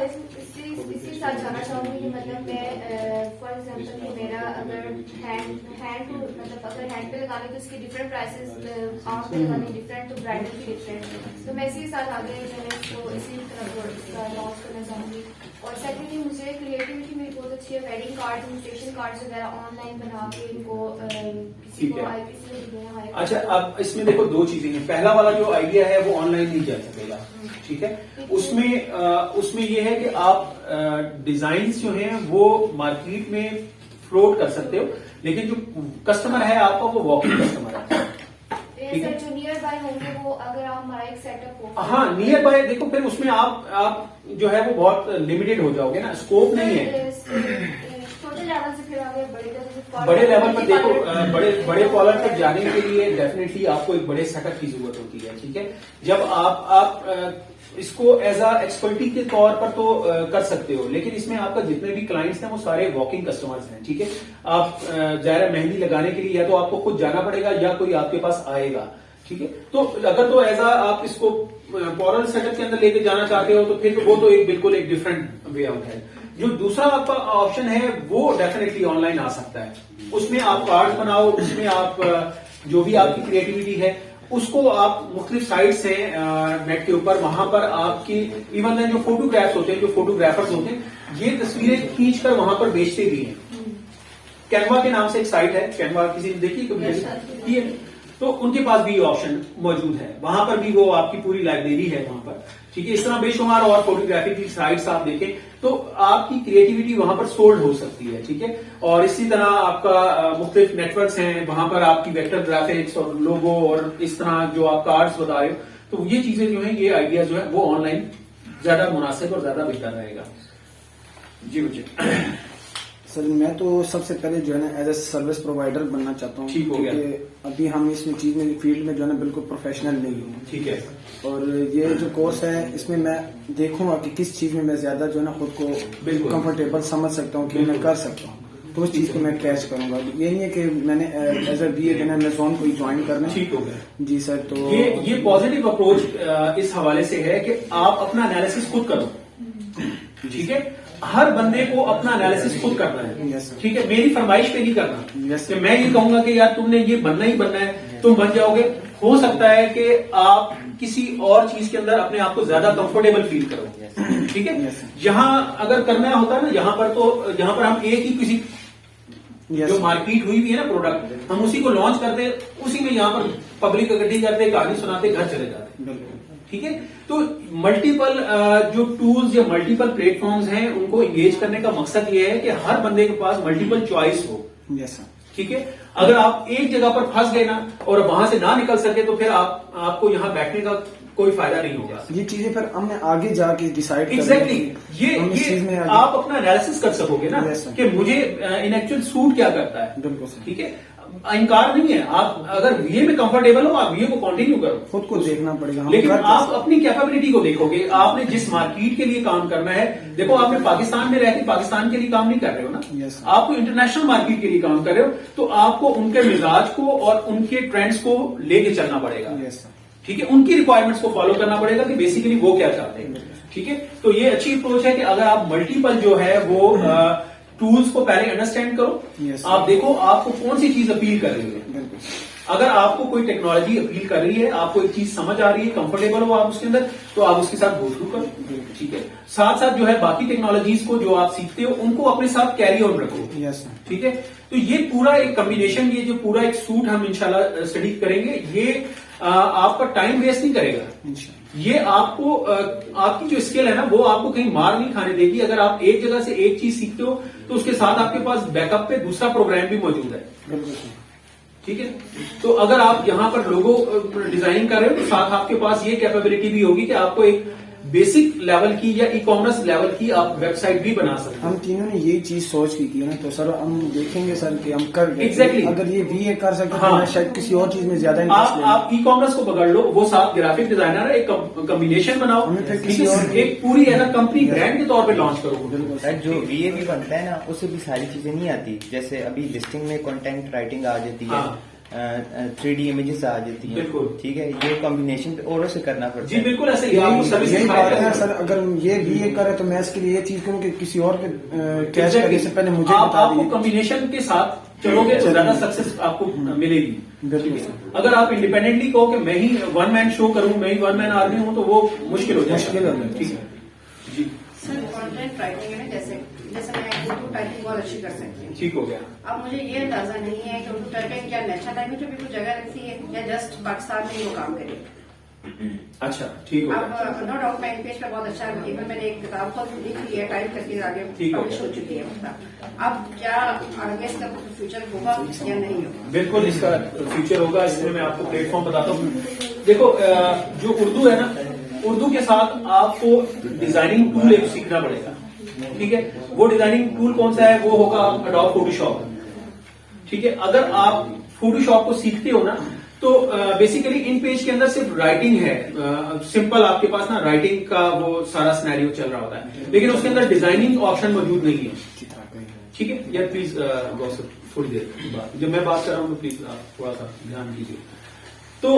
इसी साथ जाना चाहूंगी कि मतलब मैं फॉर एग्जांपल कि मेरा अगर हैंड टू मतलब अगर हैंड पे लगाने तो उसके डिफरेंट प्राइसेस आर्म पे लगाने डिफरेंट तो ब्राइडल की डिफरेंट, तो मैं इसी के साथ आगे जो है तो इसी तरह इसका लॉन्च करना चाहूंगी। और सेकेंडली मुझे क्रिएटिविटी मेरी बहुत अच्छी है, वेडिंग कार्ड इन्विटेशन कार्ड्स वगैरह ऑनलाइन बना के इनको किसी को किसी को देना है। अच्छा, अब इसमें देखो दो चीजें हैं। पहला वाला जो आइडिया है वो ऑनलाइन नहीं चल सकेगा, ठीक है। उसमें ये है कि आप डिजाइन जो हैं वो मार्केट में फ्लोट कर सकते हो, लेकिन जो कस्टमर है आपका वो वॉकिंग कस्टमर है, ठीक है। जो नियर बाय होंगे वो अगर आप हमारा एक सेटअप हो, हाँ नियर बाय देखो, फिर उसमें आप जो है वो बहुत लिमिटेड हो जाओगे ना, स्कोप नहीं है। छोटे लेवल से फिर आगे बड़े लेवल पर देखो, बड़े कॉलर तक जाने के लिए डेफिनेटली आपको एक बड़े सेटअप की जरूरत होती है, ठीक है। जब आप इसको एज अ एक्सपर्टी के तौर पर तो कर सकते हो, लेकिन इसमें आपका जितने भी क्लाइंट्स हैं वो सारे वॉकिंग कस्टमर्स हैं, ठीक है। आप जाहिर है मेहंदी लगाने के लिए या तो आपको खुद जाना पड़ेगा या कोई आपके पास आएगा, ठीक है। तो अगर तो एज आप इसको फॉरल सेटअप के अंदर लेके जाना चाहते हो तो फिर वो तो बिल्कुल एक डिफरेंट वे आउट है। जो दूसरा आपका ऑप्शन है वो डेफिनेटली ऑनलाइन आ सकता है। उसमें आप कार्ड बनाओ, उसमें आप जो भी आपकी क्रिएटिविटी है उसको आप मुख्तलिफ साइट्स हैं नेट के ऊपर, वहां पर आपकी इवन जो फोटोग्राफ्स होते हैं, जो फोटोग्राफर्स होते हैं, ये तस्वीरें खींचकर वहां पर बेचते भी हैं। कैनवा के नाम से एक साइट है, कैनवा किसी ने देखी कभी? तो उनके पास भी ये ऑप्शन मौजूद है, वहां पर भी वो आपकी पूरी लाइब्रेरी है वहां पर, ठीक है। इस तरह बेशुमार और फोटोग्राफी की साइट्स आप देखें तो आपकी क्रिएटिविटी वहां पर सोल्ड हो सकती है, ठीक है। और इसी तरह आपका मुख्तलिफ नेटवर्क्स हैं, वहां पर आपकी वेक्टर ग्राफिक्स और लोगो और इस तरह जो आप कार्ड्स बता रहे हो, तो ये चीजें जो है, ये आइडिया जो है वो ऑनलाइन ज्यादा मुनासिब और ज्यादा बेहतर रहेगा। जी मुझे सर मैं तो सबसे पहले जो है ना एज ए सर्विस प्रोवाइडर बनना चाहता हूँ, ठीक हो गया। क्योंकि अभी हम इसमें चीज में फील्ड में जो है ना बिल्कुल प्रोफेशनल नहीं हूँ, ठीक है। और ये जो कोर्स है इसमें मैं देखूंगा कि किस चीज में मैं ज्यादा जो है ना खुद को बिल्कुल कंफर्टेबल समझ सकता हूँ कि मैं कर सकता हूँ, तो उस चीज को मैं कैच करूंगा। ये नहीं है कि मैंने एज ए BA देना अमेज़न को ज्वाइन करना। ठीक हो गया जी सर। तो ये पॉजिटिव अप्रोच इस हवाले से है कि आप अपना एनालिसिस खुद करो, ठीक है। हर बंदे को अपना एनालिसिस खुद करना है, Yes, sir. ठीक है। मेरी फरमाइश पे नहीं करना। Yes, कि मैं ये कहूंगा कि यार तुमने ये बनना ही बनना है, तुम बन जाओगे। हो सकता है कि आप किसी और चीज के अंदर अपने आप को ज्यादा कंफर्टेबल फील करो, ठीक है। Yes, sir. जहां अगर करना होता है ना, यहाँ पर हम एक ही किसी Yes, जो sir. मार्केट हुई भी है ना प्रोडक्ट, हम उसी को लॉन्च करते, उसी में यहाँ पर पब्लिक इकट्ठी करते, कहानी सुनाते, घर चले जाते, बिल्कुल ठीक है। तो मल्टीपल जो टूल्स या मल्टीपल प्लेटफॉर्म्स हैं उनको एंगेज करने का मकसद ये है कि हर बंदे के पास मल्टीपल चॉइस हो, यस सर। ठीक है। अगर आप एक जगह पर फंस गए ना और वहां से ना निकल सके तो फिर आपको यहाँ बैठने का कोई फायदा नहीं होगा। ये चीजें फिर हमने आगे जाके डिसाइड एग्जैक्टली ये आप अपना एनालिसिस कर सकोगे ना Yes, sir. कि मुझे इन एक्चुअल सूट क्या करता है, बिल्कुल सर। ठीक है। इनकार नहीं है, आप अगर VA में कंफर्टेबल हो आप VA को कंटिन्यू करो, खुद को देखना पड़ेगा, लेकिन आप अपनी कैपेबिलिटी को देखोगे। आपने जिस मार्केट के लिए काम करना है, देखो आपने पाकिस्तान में रहकर पाकिस्तान के लिए काम नहीं कर रहे हो ना, Yes, sir. आपको इंटरनेशनल मार्केट के लिए काम कर रहे हो, तो आपको उनके मिजाज को और उनके ट्रेंड्स को लेके चलना पड़ेगा, यस सर। ठीक है। उनकी रिक्वायरमेंट्स को फॉलो करना पड़ेगा कि बेसिकली वो क्या चाहते हैं, ठीक है। तो ये अच्छी अप्रोच है कि अगर आप मल्टीपल जो है वो टूल्स को पहले अंडरस्टैंड करो, Yes, आप देखो आपको कौन सी चीज अपील कर रही है। बिल्कुल। अगर आपको कोई टेक्नोलॉजी अपील कर रही है, आपको एक चीज समझ आ रही है, कंफर्टेबल हो आप उसके अंदर, तो आप उसके साथ गो थ्रू करो, ठीक है। साथ साथ जो है बाकी टेक्नोलॉजीज को जो आप सीखते हो उनको अपने साथ कैरी ऑन रखो, यस सर। ठीक है। तो ये पूरा एक कॉम्बिनेशन, ये जो पूरा एक सूट हम इंशाल्लाह स्टडी करेंगे, ये आपका टाइम वेस्ट नहीं करेगा। इंशाल्लाह। ये आपको आपकी जो स्किल है ना वो आपको कहीं मार नहीं खाने देगी। अगर आप एक जगह से एक चीज सीखते हो तो उसके साथ आपके पास बैकअप पे दूसरा प्रोग्राम भी मौजूद है, बिल्कुल सर। ठीक है। तो अगर आप यहाँ पर लोगो डिजाइनिंग कर रहे हो तो साथ आपके पास ये कैपेबिलिटी भी होगी कि आपको एक बेसिक लेवल की या ई-कॉमर्स लेवल की आप वेबसाइट भी बना सकते हैं। हम तीनों ने यही चीज सोच की है ना, तो सर हम देखेंगे सर कि हम कर Exactly. अगर ये BA कर सकते हाँ। तो मैं शायद किसी और चीज में ज्यादा इंटरेस्ट आप ई-कॉमर्स को पकड़ लो, वो साथ ग्राफिक डिजाइनर है, एक कॉम्बिनेशन बनाओ, हमें फिर ठीक किसी है? और एक पूरी एज अ कंपनी ब्रांड के तौर पे लॉन्च करो। बिल्कुल सर जो VA भी बनता है ना, उसे भी सारी चीजें नहीं आती। जैसे अभी लिस्टिंग में कंटेंट राइटिंग आ जाती है, हाँ। 3D इमेजेस आ जाती हैं। बिल्कुल। ठीक है, ये कॉम्बिनेशन औरों से करना पड़ता जी है। बिल्कुल ऐसे ही आपको सर्विस यही बात है सर, अगर ये BA करे तो मैं इसके लिए ये चीज करूँ कि किसी और पे कैश करने से पहले मुझे बता आपको दीजिए। कॉम्बिनेशन के साथ चलोगे तो ज्यादा सक्सेस आपको मिलेगी। बिल्कुल ठीक है? अगर आप इंडिपेंडेंटली कहो कि मैं ही वन मैन शो करूं, मैं ही वन मैन आर्मी हूं, तो वो मुश्किल हो जाएगा। मुश्किल हो जाएगा। ठीक है जी, सर कंटेंट राइटिंग है ना, जैसे जैसे मैं उर्दू टाइपिंग बहुत अच्छी कर सकती हूँ। ठीक हो गया। अब मुझे ये अंदाजा नहीं है कि उर्दू टाइपिंग क्या नेशनल लैंग्वेज में भी कुछ जगह रखती है या जस्ट पाकिस्तान में ही वो काम करेगी। अच्छा ठीक हो अब गया। नो डाउट मैं पेज पे बहुत अच्छा इवन मैंने एक किताब खुद लिख ली है, टाइप करके आगे ठीक हो पब्लिश हो चुकी है उसका। अब क्या आगे इसका फ्यूचर होगा या नहीं होगा? बिल्कुल इसका फ्यूचर होगा, इसमें मैं आपको प्लेटफॉर्म बताता हूँ। देखो जो उर्दू है ना, उर्दू के साथ आपको डिजाइनिंग टूल एक सीखना पड़ेगा। ठीक है, वो डिजाइनिंग टूल कौन सा है? वो होगा एडोब फोटोशॉप। ठीक है, अगर आप फोटोशॉप को सीखते हो ना, तो बेसिकली इन पेज के अंदर सिर्फ राइटिंग है, सिंपल आपके पास ना राइटिंग का वो सारा सिनेरियो चल रहा होता है, लेकिन उसके अंदर डिजाइनिंग ऑप्शन मौजूद नहीं है। ठीक है यार, प्लीज गौसफ थोड़ी देर बाद जब मैं बात कर रहा हूँ तो प्लीज आप थोड़ा सा ध्यान दीजिए। तो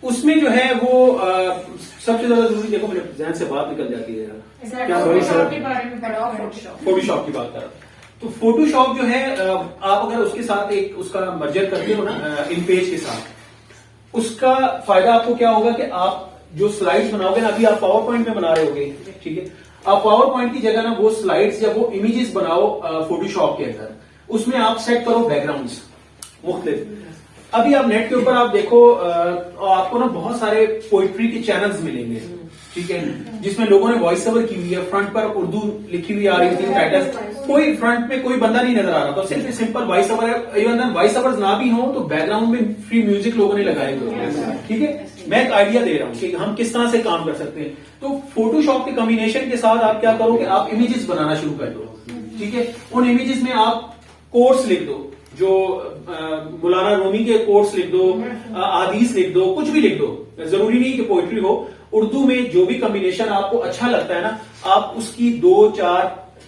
उसमें जो है वो सबसे ज्यादा जरूरी, देखो मेरे ध्यान से बात निकल जाती है यार, क्या sorry sir, adobe Photoshop. Photoshop की बात कर रहा हूं। तो फोटोशॉप जो है आप अगर उसके साथ एक उसका मर्जर करते हो ना इन पेज के साथ, उसका फायदा आपको क्या होगा कि आप जो स्लाइड्स बनाओगे ना, अभी आप पावर पॉइंट में बना रहे होगे, ठीक है, आप पावर पॉइंट की जगह ना वो स्लाइड्स या वो इमेजेस बनाओ फोटोशॉप के अंदर, उसमें आप सेट करो बैकग्राउंड्स मुख्तलिफ। अभी आप नेट के ऊपर आप देखो आपको ना बहुत सारे पोइट्री के चैनल्स मिलेंगे, ठीक है, जिसमें लोगों ने वॉइस ओवर की हुई है, फ्रंट पर उर्दू लिखी हुई आ रही थी टाइटल, कोई फ्रंट में कोई बंदा नहीं नजर आ रहा था, सिर्फ सिंपल वॉइस ओवर है। इवन वॉइस ओवर ना भी हो तो बैकग्राउंड में फ्री म्यूजिक लोगों ने लगाए हुए हैं। ठीक है, मैं एक आइडिया दे रहा हूं कि हम किस तरह से काम कर सकते हैं। तो फोटोशॉप के कॉम्बिनेशन के साथ आप क्या करो कि आप इमेजेस बनाना शुरू कर दो। ठीक है, उन इमेजेस में आप कोट्स लिख दो, जो मौलाना रूमी के कोट्स लिख दो, आदीस लिख दो, कुछ भी लिख दो, जरूरी नहीं कि पोइट्री हो। उर्दू में जो भी कॉम्बिनेशन आपको अच्छा लगता है ना, आप उसकी 2, 4,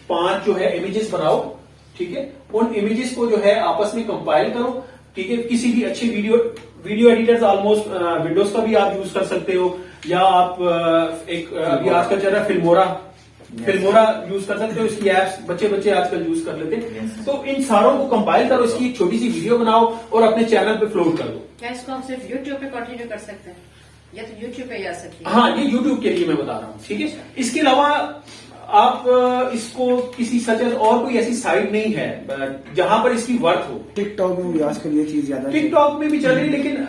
5 जो है इमेजेस बनाओ। ठीक है, उन इमेजेस को जो है आपस में कंपाइल करो। ठीक है, किसी भी अच्छे वीडियो एडिटर्स ऑलमोस्ट विंडोज का भी आप यूज कर सकते हो, या आप एक अभी आजकल चल रहा है फिल्मोरा यूज कर सकते हो। इसकी एप्स बच्चे आजकल यूज कर लेते हैं। तो इन सारों को कंपाइल करो, इसकी एक छोटी सी वीडियो बनाओ और अपने चैनल पे फ्लोट कर दो। क्या इसको हम सिर्फ यूट्यूब पे कंटिन्यू कर सकते हैं या तो यूट्यूब पे जा सकती है? हाँ, ये यूट्यूब के लिए मैं बता रहा हूँ। ठीक है, इसके अलावा आप इसको किसी सच और कोई ऐसी साइट नहीं है जहां पर इसकी वर्थ हो। टिकटॉक में भी आजकल ये चीज ज्यादा टिकटॉक में भी चल रही है, लेकिन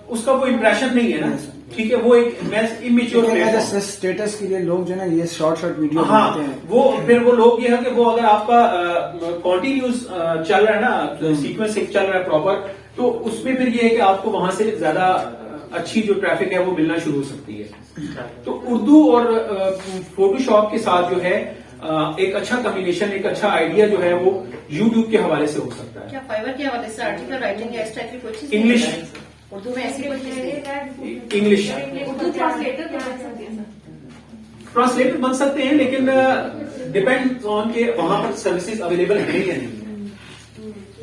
उसका वो इम्प्रेशन नहीं है ना। ठीक है, वो एक इमेच्योर प्लेटफॉर्म। स्टेटस के लिए लोग जो है ना ये शॉर्ट वीडियो हाँ, बनाते हैं। वो फिर वो लोग ये है कि वो अगर आपका कॉन्टिन्यूस चल रहा है ना, सीक्वेंस एक चल रहा है प्रॉपर, तो उसमें फिर ये है कि आपको वहां से ज्यादा अच्छी जो ट्रैफिक है वो मिलना शुरू हो सकती है। तो उर्दू और फोटोशॉप के साथ जो है एक अच्छा कॉम्बिनेशन, एक अच्छा आइडिया जो है वो यूट्यूब के हवाले से हो सकता है। क्या फाइवर के हवाले से आर्टिकल राइटिंग या इस टाइप की कोई चीज? इंग्लिश, उर्दू में ऐसी कोई चीज नहीं? इंग्लिश उर्दू ट्रांसलेटर तो बन सकती है सर। ट्रांसलेटर बन सकते हैं, लेकिन डिपेंड ऑन के वहां पर सर्विसेज अवेलेबल है या नहीं।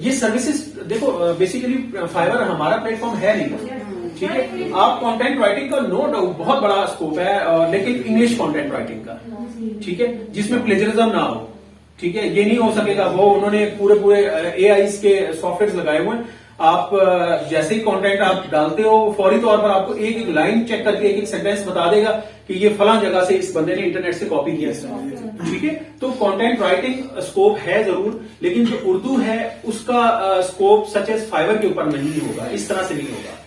ये सर्विसेज देखो बेसिकली फाइवर हमारा प्लेटफॉर्म है नहीं। ठीक है, आप कंटेंट राइटिंग का नो डाउट बहुत बड़ा स्कोप है, लेकिन इंग्लिश कंटेंट राइटिंग का, ठीक है, जिसमें प्लेजरिज्म ना हो। ठीक है, ये नहीं हो सकेगा। वो उन्होंने पूरे एआई के सॉफ्टवेयर लगाए हुए हैं। आप जैसे ही कंटेंट आप डालते हो, फौरी तौर पर आपको एक एक लाइन चेक करके एक एक सेंटेंस बता देगा कि ये फलां जगह से इस बंदे ने इंटरनेट से कॉपी किया है। ठीक है, तो कंटेंट राइटिंग स्कोप है जरूर, लेकिन जो उर्दू है उसका स्कोप सच एज फाइवर के ऊपर नहीं होगा, इस तरह से नहीं होगा।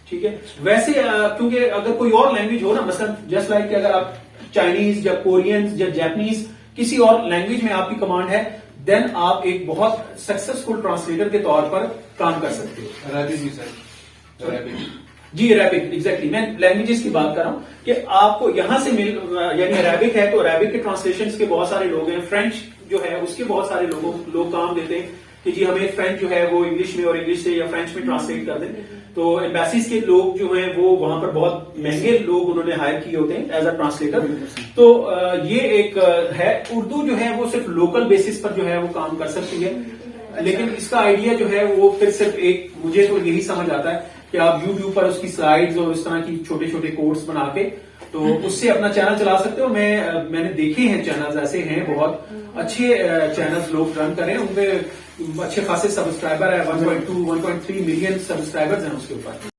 ठीक है, वैसे क्योंकि अगर कोई और लैंग्वेज हो ना, मसलन जस्ट लाइक अगर आप चाइनीज या कोरियन या जापानीज किसी और लैंग्वेज में आपकी कमांड है, देन आप एक बहुत सक्सेसफुल ट्रांसलेटर के तौर पर काम कर सकते हो। अरबिक भी सर, अरबिक जी अरेबिक, एग्जैक्टली मैं लैंग्वेजेस की बात कर रहा हूं कि आपको यहां से यानी अरेबिक है तो अरेबिक के ट्रांसलेशन के बहुत सारे लोग हैं। फ्रेंच जो है उसके बहुत सारे लोग काम देते हैं कि जी हमें फ्रेंच जो है वो इंग्लिश में और इंग्लिश से या फ्रेंच में ट्रांसलेट कर दें। तो एम्बेसीज के लोग जो हैं वो वहां पर बहुत महंगे लोग उन्होंने हायर किए होते हैं एज अ ट्रांसलेटर। तो ये एक है। उर्दू जो है वो सिर्फ लोकल बेसिस पर जो है वो काम कर सकती है। लेकिन इसका आइडिया जो है वो फिर सिर्फ एक, मुझे तो यही समझ आता है कि आप YouTube पर उसकी स्लाइड्स और इस तरह की छोटे छोटे कोर्स बना के तो उससे अपना चैनल चला सकते हो। मैंने देखे हैं चैनल्स ऐसे हैं, बहुत अच्छे चैनल्स लोग रन करें, उनपे अच्छे खासे सब्सक्राइबर है, 1.2 1.3 मिलियन सब्सक्राइबर्स हैं उसके ऊपर।